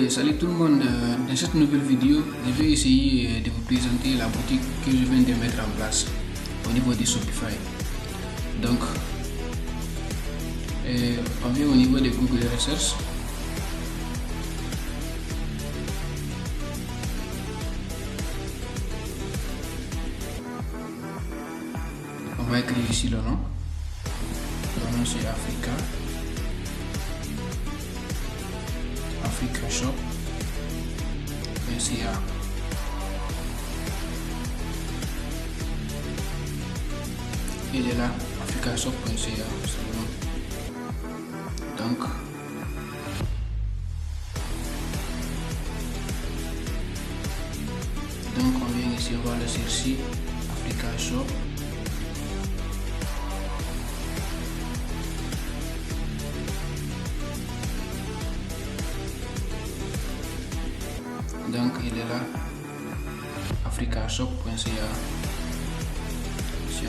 Salut tout le monde, dans cette nouvelle vidéo, je vais essayer de vous présenter la boutique que je viens de mettre en place au niveau de Shopify. Donc, on vient au niveau de Google Research. On va écrire ici le nom. Le nom c'est Africa Shop. .ca. Il est là, africashop.ca. Donc, on vient ici, on va le chercher Africa Shop. Donc il est là, africashop.ca. Si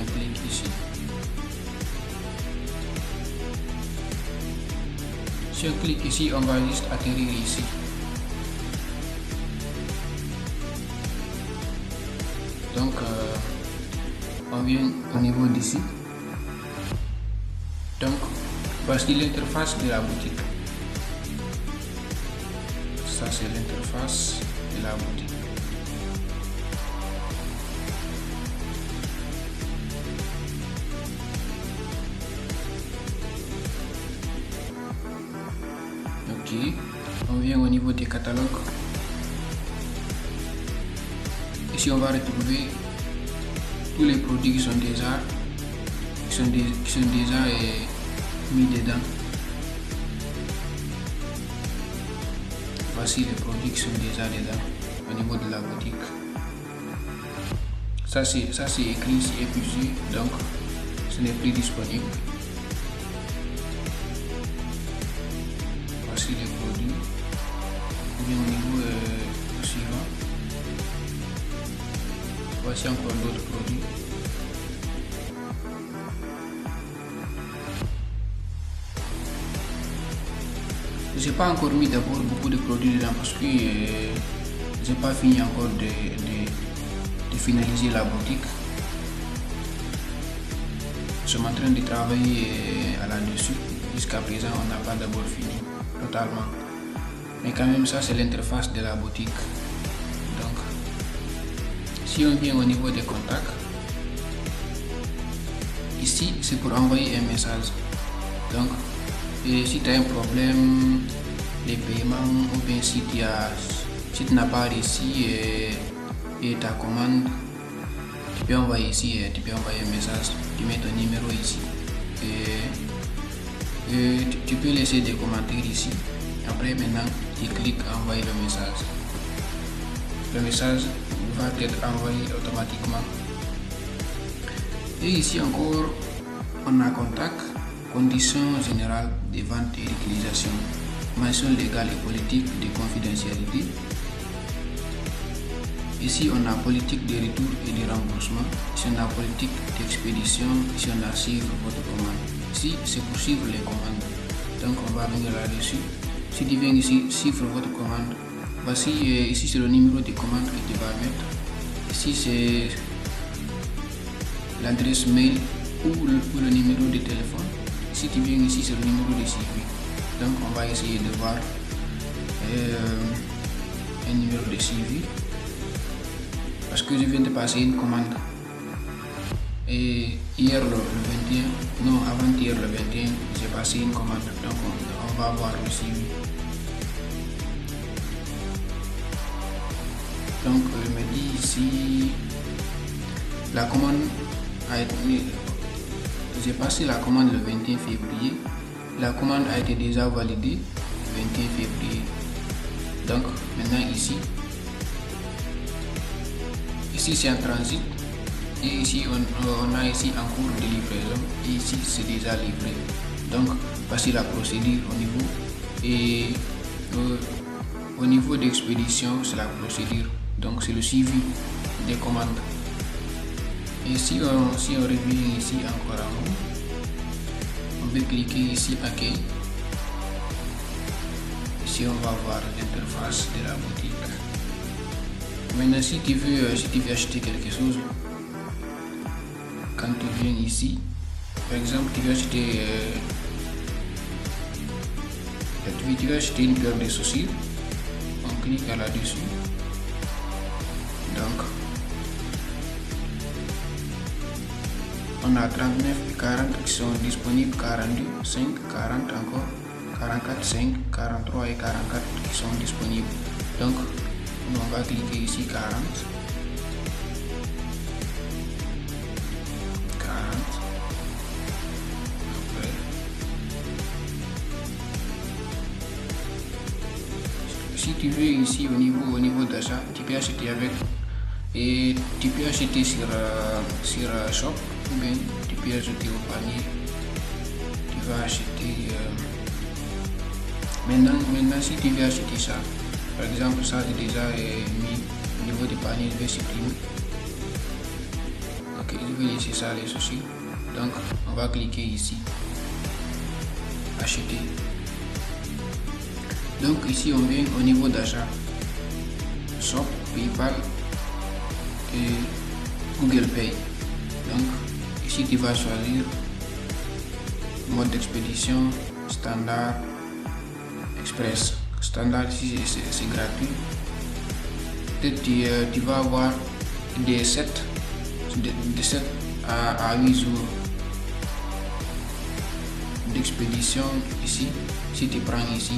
on clique ici, on va juste atterrir ici. Donc on vient au niveau d'ici. Donc voici l'interface de la boutique. Ça c'est l'interface de la boutique. Ok, on vient au niveau des catalogues. Ici on va retrouver tous les produits qui sont déjà mis dedans. Voici les produits qui sont déjà dedans au niveau de la boutique. Ça c'est écrit ici épuisé, donc ce n'est plus disponible. Voici les produits. On vient au niveau suivant. Voici encore d'autres produits. J'ai pas encore mis d'abord beaucoup de produits dedans parce que j'ai pas fini encore de finaliser la boutique. Je suis en train de travailler là-dessus. Jusqu'à présent, on n'a pas d'abord fini totalement. Mais quand même, ça c'est l'interface de la boutique. Donc, si on vient au niveau des contacts, ici c'est pour envoyer un message. Donc, si tu as un problème de paiement ou bien si tu n'as pas réussi ta commande, tu peux envoyer ici, tu peux envoyer un message, tu mets ton numéro ici et tu peux laisser des commentaires ici. Après maintenant tu cliques envoyer le message. Le message va être envoyé automatiquement. Et ici encore on a contact, conditions générales de vente et d'utilisation, mention légale et politique de confidentialité. Ici on a politique de retour et de remboursement. Ici on a politique d'expédition. Ici on a suivre votre commande. Ici c'est pour suivre les commandes. Donc on va venir là-dessus. Si tu viens ici suivre votre commande, voici ici c'est le numéro de commande que tu vas mettre. Ici c'est l'adresse mail ou le numéro de téléphone. Si tu viens ici, c'est le numéro de suivi. Donc on va essayer de voir un numéro de suivi parce que je viens de passer une commande. Et hier le 21, non avant-hier le 21, j'ai passé une commande. Donc on va voir le suivi. Donc il me dit ici la commande a été. J'ai passé la commande le 21 février. La commande a été déjà validée le 21 février. Donc maintenant ici c'est en transit. Et ici on a ici en cours de livraison. Et ici c'est déjà livré. Donc voici la procédure au niveau d'expédition, c'est la procédure. Donc c'est le suivi des commandes. Et si on revient ici encore en haut, on peut cliquer ici accueil. ici on va voir l'interface de la boutique. Maintenant si tu veux acheter quelque chose, quand tu viens ici, par exemple tu veux acheter une paire de chaussures, on clique là-dessus. Donc on a 39 et 40 qui sont disponibles, 42, 5, 40 encore, 44, 5, 43 et 44 qui sont disponibles. Donc on va cliquer ici 40. Après, si tu veux ici au niveau d'achat, tu peux acheter avec et tu peux acheter sur shop ou bien tu peux ajouter au panier. Tu vas acheter maintenant si tu veux acheter ça, par exemple ça c'est déjà mis au niveau du panier, je vais supprimer. Ok, je vais laisser ça les soucis. Donc on va cliquer ici acheter. Donc ici on vient au niveau d'achat, shop, PayPal et Google Pay. Donc ici tu vas choisir mode d'expédition, standard, express. Standard ici c'est gratuit. Peut-être tu vas avoir des 7 à 8 jours d'expédition ici. Si tu prends ici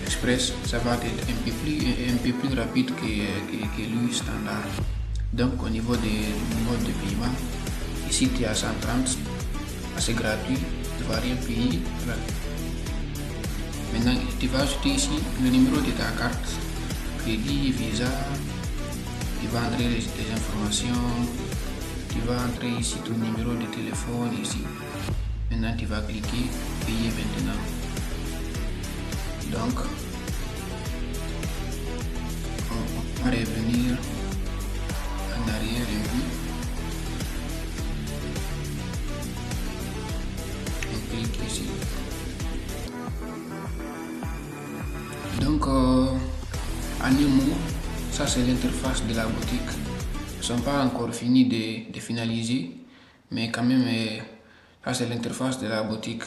express, ça va être un peu plus rapide que lui standard. Donc au niveau des modes de paiement, ici tu as 130, c'est gratuit, tu ne vas rien payer. Maintenant tu vas ajouter ici le numéro de ta carte, crédit, visa, tu vas entrer les informations, tu vas entrer ici ton numéro de téléphone ici. Maintenant tu vas cliquer payer maintenant. Donc on va revenir en arrière un peu. On clique ici. Donc en un mot, ça c'est l'interface de la boutique. Ils ne sont pas encore finis de finaliser, mais quand même ça c'est l'interface de la boutique.